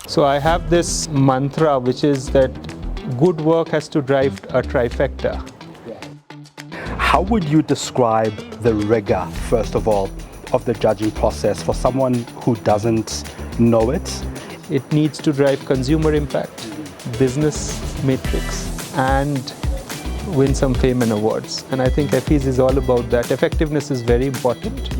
So I have this mantra, which is that good work has to drive a trifecta. How would you describe the rigor, first of all, of the judging process for someone who doesn't know it? It needs to drive consumer impact, business matrix, and win some fame and awards. And I think Effies is all about that. Effectiveness is very important.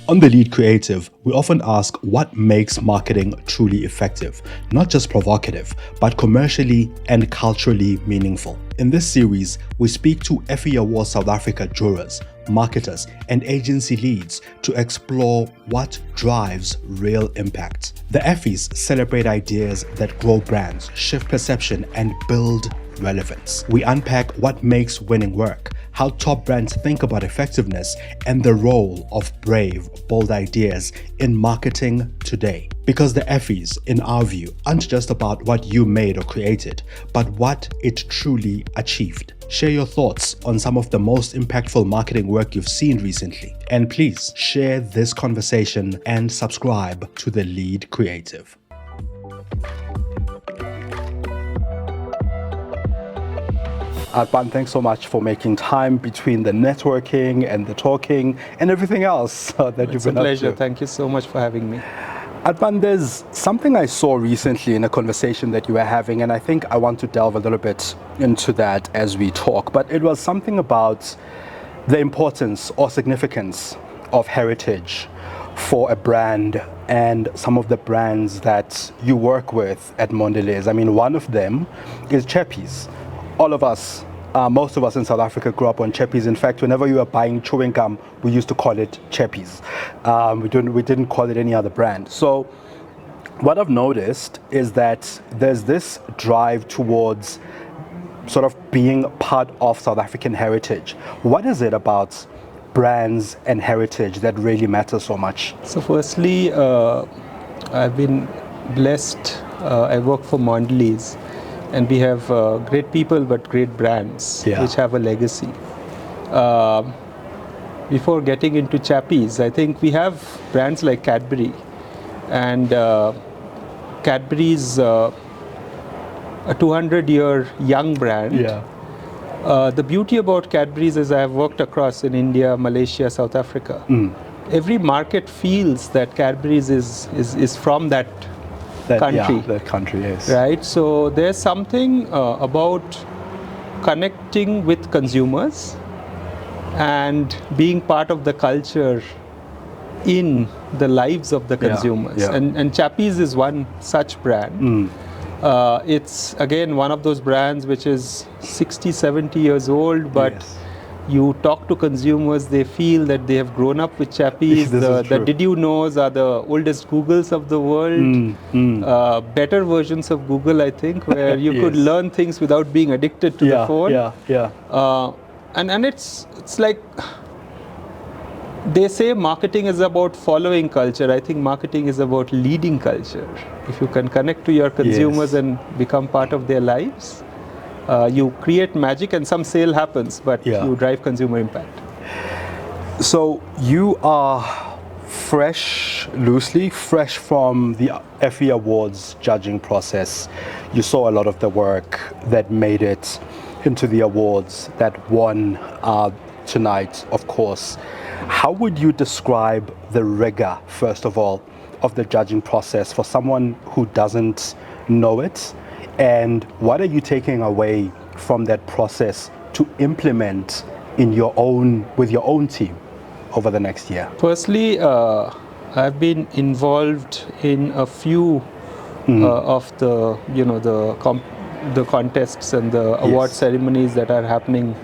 On The Lead Creative, we often ask what makes marketing truly effective, not just provocative, but commercially and culturally meaningful. In this series, we speak to Effie Awards South Africa jurors, marketers, and agency leads to explore what drives real impact. The Effies celebrate ideas that grow brands, shift perception, and build relevance. We unpack what makes winning work, how top brands think about effectiveness, and the role of brave, bold ideas in marketing today. Because the Effies, in our view, aren't just about what you made or created, but what it truly achieved. Share your thoughts on some of the most impactful marketing work you've seen recently. And please share this conversation and subscribe to The Lead Creative. Arpan, thanks so much for making time between the networking and the talking and everything else that you've been up to. It's a pleasure. Thank you so much for having me. Arpan, there's something I saw recently in a conversation that you were having, and I think I want to delve a little bit into that as we talk. But it was something about the importance or significance of heritage for a brand and some of the brands that you work with at Mondelez. I mean, one of them is Chappies. All of us, most of us in South Africa grew up on Chappies. In fact, whenever you were buying chewing gum, we used to call it Chappies. We didn't call it any other brand. So what I've noticed is that there's this drive towards sort of being part of South African heritage. What is it about brands and heritage that really matters so much? So firstly, I've been blessed. I work for Mondelez. And we have great people, but great brands, which have a legacy. Before getting into Chappies, I think we have brands like Cadbury. And Cadbury's a 200-year young brand. The beauty about Cadbury's is I have worked across in India, Malaysia, South Africa. Every market feels that Cadbury's is from that country. Yeah, that country, yes. Right, so there's something about connecting with consumers and being part of the culture in the lives of the consumers. And Chappies is one such brand. It's again one of those brands which is 60, 70 years old, but you talk to consumers, they feel that they have grown up with Chappies. The Did You Knows are the oldest Googles of the world. Better versions of Google, I think, where you could learn things without being addicted to the phone. And it's like, they say marketing is about following culture. I think marketing is about leading culture. If you can connect to your consumers and become part of their lives, you create magic and some sale happens, but you drive consumer impact. So you are loosely fresh from the Effie Awards judging process. You saw a lot of the work that made it into the awards that won tonight, of course. How would you describe the rigor, first of all, of the judging process for someone who doesn't know it? And what are you taking away from that process to implement with your own team over the next year? Firstly, I've been involved in a few of the the contests and the award ceremonies that are happening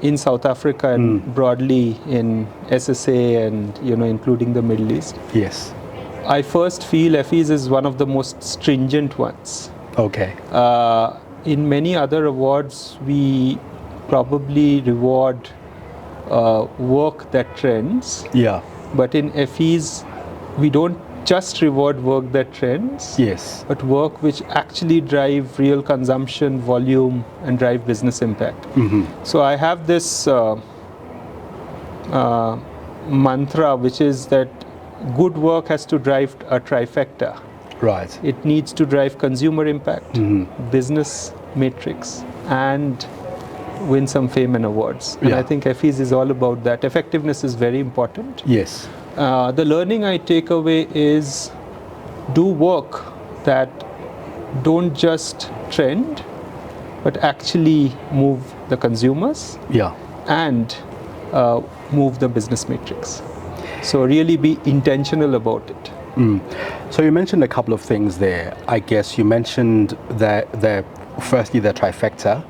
in South Africa and broadly in SSA and including the Middle East. Yes. I first feel Effies is one of the most stringent ones. Okay. In many other awards, we probably reward work that trends. Yeah. But in Effies, we don't just reward work that trends. Yes. But work which actually drive real consumption, volume, and drive business impact. So I have this mantra, which is that good work has to drive a trifecta. Right. It needs to drive consumer impact, business matrix, and win some fame and awards. And Yeah. I think Effies is all about that. Effectiveness is very important. Yes. The learning I take away is do work that don't just trend, but actually move the consumers Yeah. and move the business matrix. So really be intentional about it. So you mentioned a couple of things there. I guess you mentioned that firstly the trifecta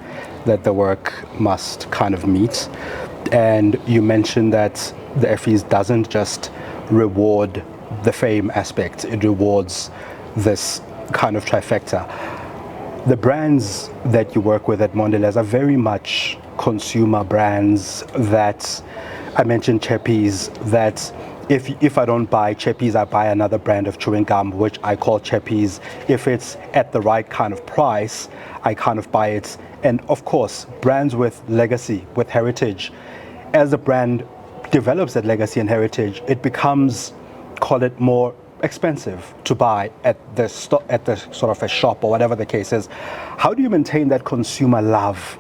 that the work must kind of meet, and you mentioned that the Effies doesn't just reward the fame aspect, it rewards this kind of trifecta. The brands that you work with at Mondelez are very much consumer brands. That I mentioned Chappies, that if I don't buy Chappies, I buy another brand of chewing gum, which I call Chappies. If it's at the right kind of price, I kind of buy it. And of course, brands with legacy, with heritage, as a brand develops that legacy and heritage, it becomes, call it, more expensive to buy at the sort of a shop or whatever the case is. How do you maintain that consumer love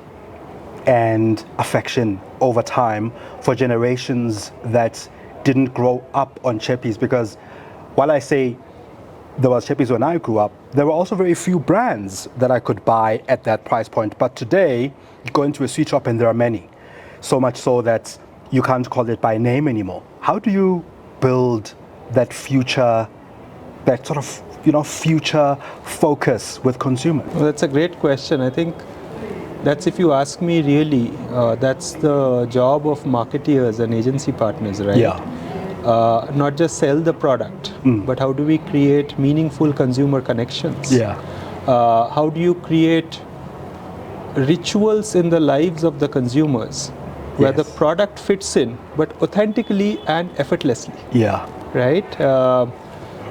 and affection over time for generations that didn't grow up on Chappies? Because while I say there was Chappies when I grew up, there were also very few brands that I could buy at that price point. But today, you go into a sweet shop and there are many. So much so that you can't call it by name anymore. How do you build that future, that sort of, future focus with consumers? Well, that's a great question. I think that's, if you ask me really, that's the job of marketeers and agency partners, right? Yeah. Not just sell the product, but how do we create meaningful consumer connections? Yeah. How do you create rituals in the lives of the consumers where the Yes. product fits in, but authentically and effortlessly? Yeah. Right?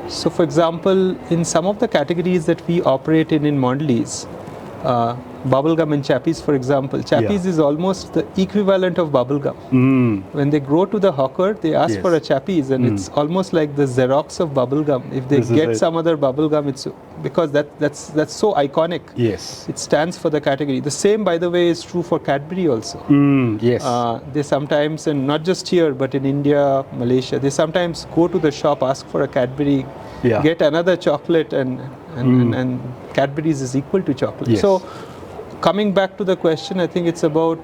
So for example, in some of the categories that we operate in Mondelez, bubblegum and Chappies, for example, Chappies is almost the equivalent of bubblegum. When they go to the hawker, they ask Yes. for a Chappies, and it's almost like the Xerox of bubblegum. If they This is get it. some other bubblegum, it's because that's so iconic. Yes. It stands for the category. The same, by the way, is true for Cadbury also. Yes. They sometimes, and not just here, but in India, Malaysia, they sometimes go to the shop, ask for a Cadbury, Yeah. get another chocolate, and Cadbury's is equal to chocolate. Yes. So, coming back to the question, I think it's about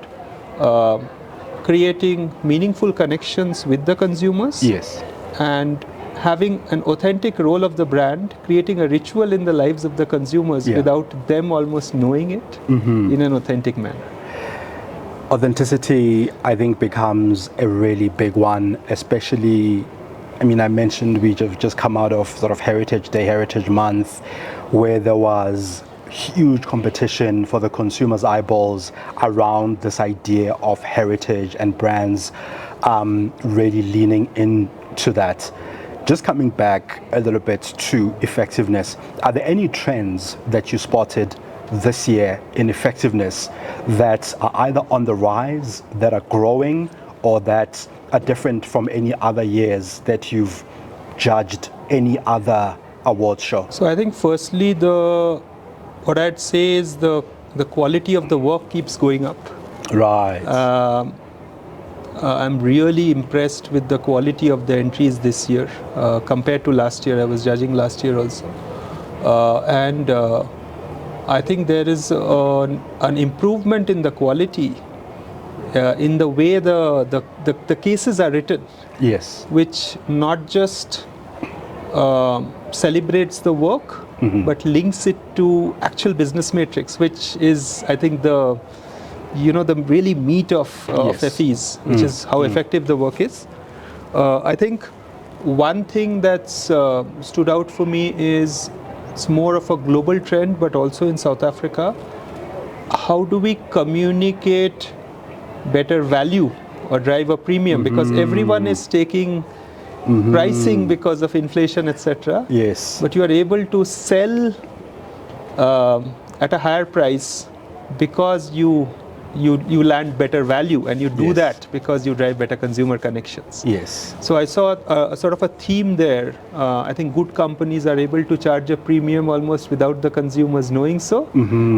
creating meaningful connections with the consumers. Yes. And having an authentic role of the brand, creating a ritual in the lives of the consumers without them almost knowing it in an authentic manner. Authenticity, I think, becomes a really big one, especially, I mean, I mentioned we have just come out of sort of Heritage Day, Heritage Month, where there was huge competition for the consumer's eyeballs around this idea of heritage and brands really leaning into that. Just coming back a little bit to effectiveness, are there any trends that you spotted this year in effectiveness that are either on the rise, that are growing, or that are different from any other years that you've judged any other awards show? So I think firstly, what I'd say is the quality of the work keeps going up. Right. I'm really impressed with the quality of the entries this year compared to last year. I was judging last year also. And I think there is an improvement in the quality in the way the cases are written. Yes. Which not just celebrates the work, but links it to actual business matrix, which is, I think, the really meat of Effies, which is how effective the work is. I think one thing that's stood out for me is it's more of a global trend, but also in South Africa. How do we communicate better value or drive a premium? Because everyone is taking pricing because of inflation, etc. Yes. But you are able to sell at a higher price because you you land better value, and you do Yes. that because you drive better consumer connections. Yes. So I saw a sort of a theme there. I think good companies are able to charge a premium almost without the consumers knowing so,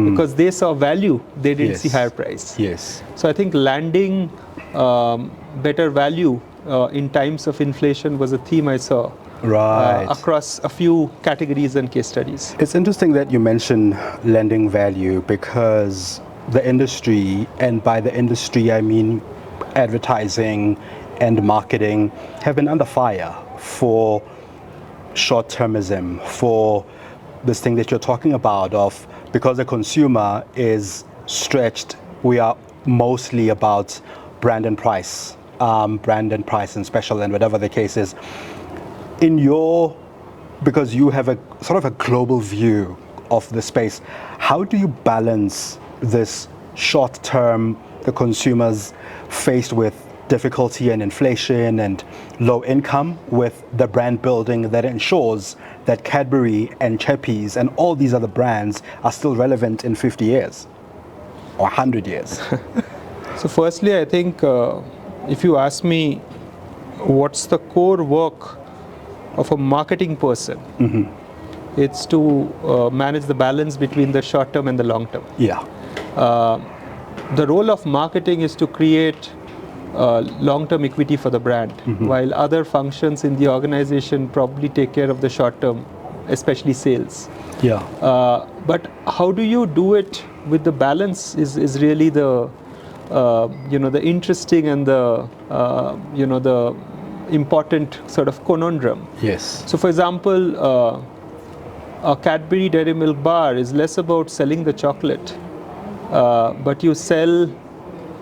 because they saw value, they didn't Yes. see higher price. Yes. So I think landing better value in times of inflation was a theme I saw Right. across a few categories and case studies. It's interesting that you mention lending value, because the industry, and by the industry I mean advertising and marketing, have been under fire for short-termism, for this thing that you're talking about of, because the consumer is stretched, we are mostly about brand and price and special and whatever the case is. Because you have a sort of a global view of the space, how do you balance this short term, the consumers faced with difficulty and inflation and low income, with the brand building that ensures that Cadbury and Chappies and all these other brands are still relevant in 50 years or 100 years? So firstly, I think if you ask me what's the core work of a marketing person, it's to manage the balance between the short term and the long term. Yeah. The role of marketing is to create long-term equity for the brand, while other functions in the organization probably take care of the short term, especially sales. Yeah. But how do you do it with the balance is really the the interesting and the important sort of conundrum. Yes. So, for example, a Cadbury Dairy Milk bar is less about selling the chocolate, but you sell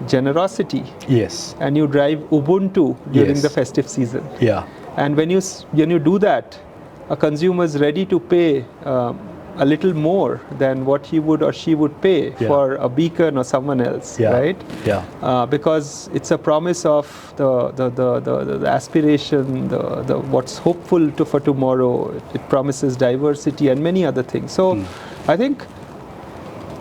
generosity. Yes. And you drive Ubuntu during Yes. the festive season. Yeah. And when you do that, a consumer is ready to pay a little more than what he would or she would pay Yeah. for a beacon or someone else, Yeah. right? Yeah. Because it's a promise of the aspiration, the what's hopeful for tomorrow. It promises diversity and many other things. So I think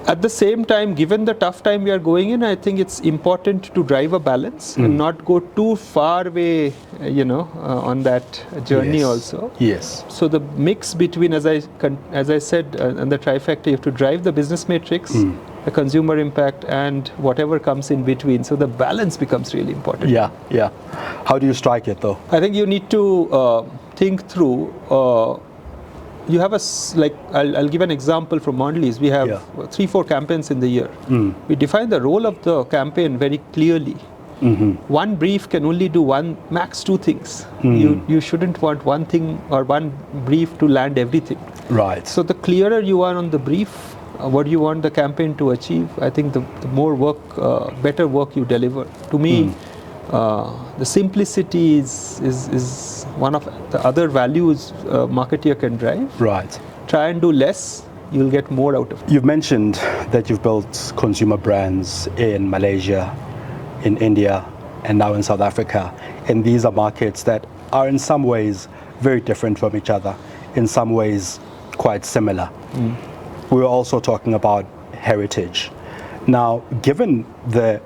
at the same time, given the tough time we are going in, I think it's important to drive a balance and not go too far away, on that journey Yes. also. Yes. So the mix between, as I said, and the trifecta, you have to drive the business matrix, the consumer impact, and whatever comes in between. So the balance becomes really important. Yeah. Yeah. How do you strike it though? I think you need to think through. You have I'll give an example from Mondelez. We have 3-4 campaigns in the year. We define the role of the campaign very clearly. One brief can only do max two things. You shouldn't want one thing or one brief to land everything. Right. So the clearer you are on the brief, what you want the campaign to achieve, I think the more better work you deliver. To me, the simplicity is one of the other values a marketeer can drive. Right. Try and do less, you'll get more out of it. You've mentioned that you've built consumer brands in Malaysia, in India, and now in South Africa. And these are markets that are in some ways very different from each other, in some ways quite similar. We were also talking about heritage. Now, given the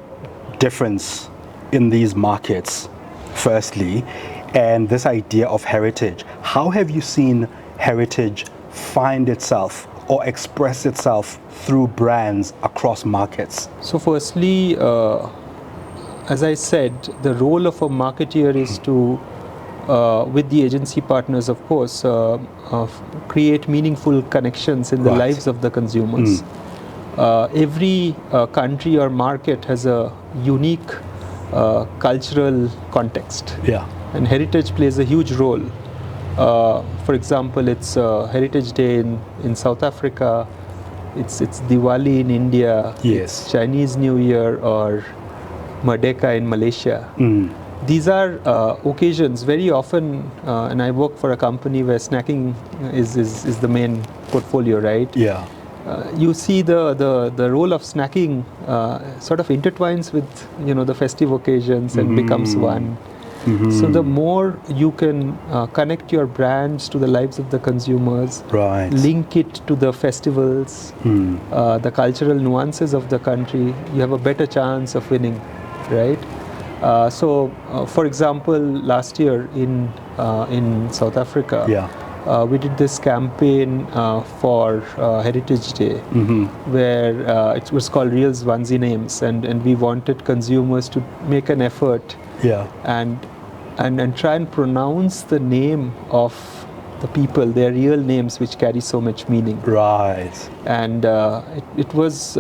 difference in these markets, firstly, and this idea of heritage, how have you seen heritage find itself or express itself through brands across markets? So firstly, as I said, the role of a marketeer is to, with the agency partners, of course, create meaningful connections in the lives of the consumers. Every country or market has a unique cultural context. Yeah. And heritage plays a huge role. For example, it's Heritage Day in South Africa, it's Diwali in India, Yes. it's Chinese New Year or Merdeka in Malaysia. These are occasions very often, and I work for a company where snacking is the main portfolio, right? Yeah. You see the role of snacking sort of intertwines with the festive occasions and becomes one. So the more you can connect your brands to the lives of the consumers, Right. link it to the festivals, the cultural nuances of the country, you have a better chance of winning, right? For example, last year in South Africa, we did this campaign for Heritage Day, where it was called Real Zwanzi Names, and we wanted consumers to make an effort and try and pronounce the name of the people, their real names, which carry so much meaning. Right. And it was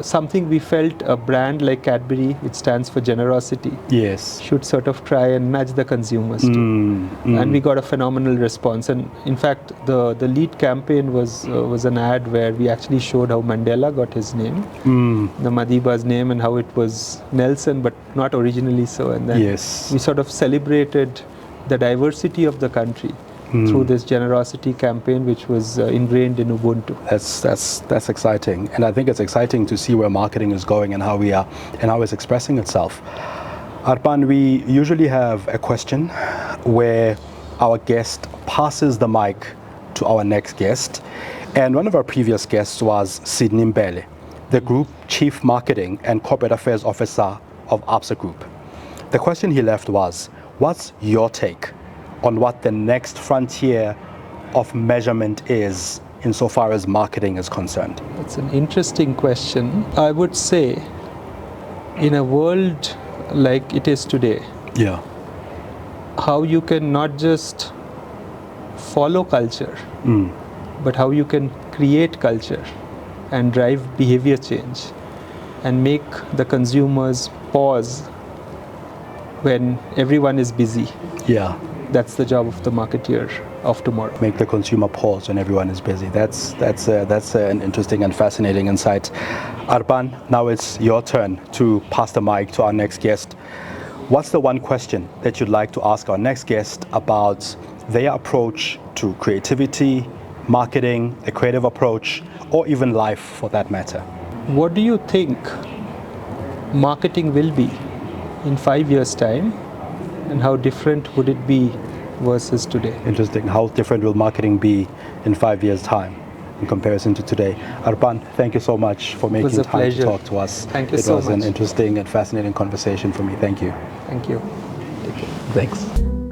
something we felt a brand like Cadbury, which stands for generosity, should sort of try and nudge the consumers to. And we got a phenomenal response. And in fact, the lead campaign was an ad where we actually showed how Mandela got his name, the Madiba's name, and how it was Nelson, but not originally so. And then we sort of celebrated the diversity of the country through this generosity campaign, which was ingrained in Ubuntu. That's exciting, and I think it's exciting to see where marketing is going and how it's expressing itself. Arpan, we usually have a question where our guest passes the mic to our next guest, and one of our previous guests was Sydney Mbele, the Group Chief Marketing and Corporate Affairs Officer of Absa Group. The question he left was, what's your take on what the next frontier of measurement is insofar as marketing is concerned? That's an interesting question. I would say, in a world like it is today, how you can not just follow culture, but how you can create culture and drive behavior change and make the consumers pause when everyone is busy. That's the job of the marketeer of tomorrow. Make the consumer pause when everyone is busy. That's an interesting and fascinating insight. Arpan, now it's your turn to pass the mic to our next guest. What's the one question that you'd like to ask our next guest about their approach to creativity, marketing, a creative approach, or even life for that matter? What do you think marketing will be in 5 years' time? And how different would it be versus today? Interesting. How different will marketing be in 5 years' time in comparison to today? Arpan, thank you so much for making time pleasure. to talk to us. Thank you so much. It was an interesting and fascinating conversation for me. Thank you. Thank you. Thanks.